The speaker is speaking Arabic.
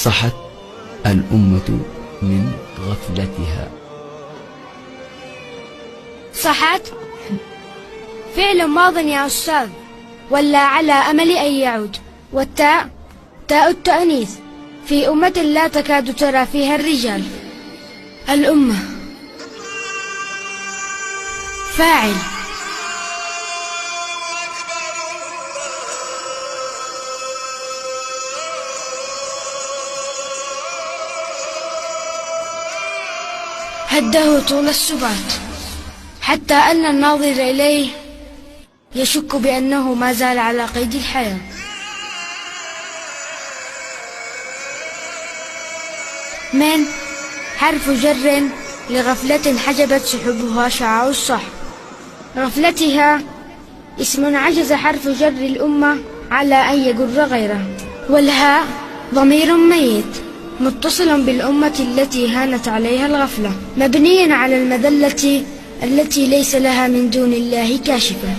صحت الأمة من غفلتها. صحت فعل ماض يا أستاذ، ولا على أمل أن يعود. والتاء تاء التأنيث في أمة لا تكاد ترى فيها الرجال. الأمة فاعل. هده طول السبات، حتى أن الناظر إليه يشك بأنه ما زال على قيد الحياة. من حرف جر لغفلة حجبت سحبها شعاع الصح. غفلتها اسم عجز حرف جر الأمة على أن يجر غيره. والهاء ضمير ميت متصل بالأمة التي هانت عليها الغفلة، مبني على المذلة التي ليس لها من دون الله كاشفة.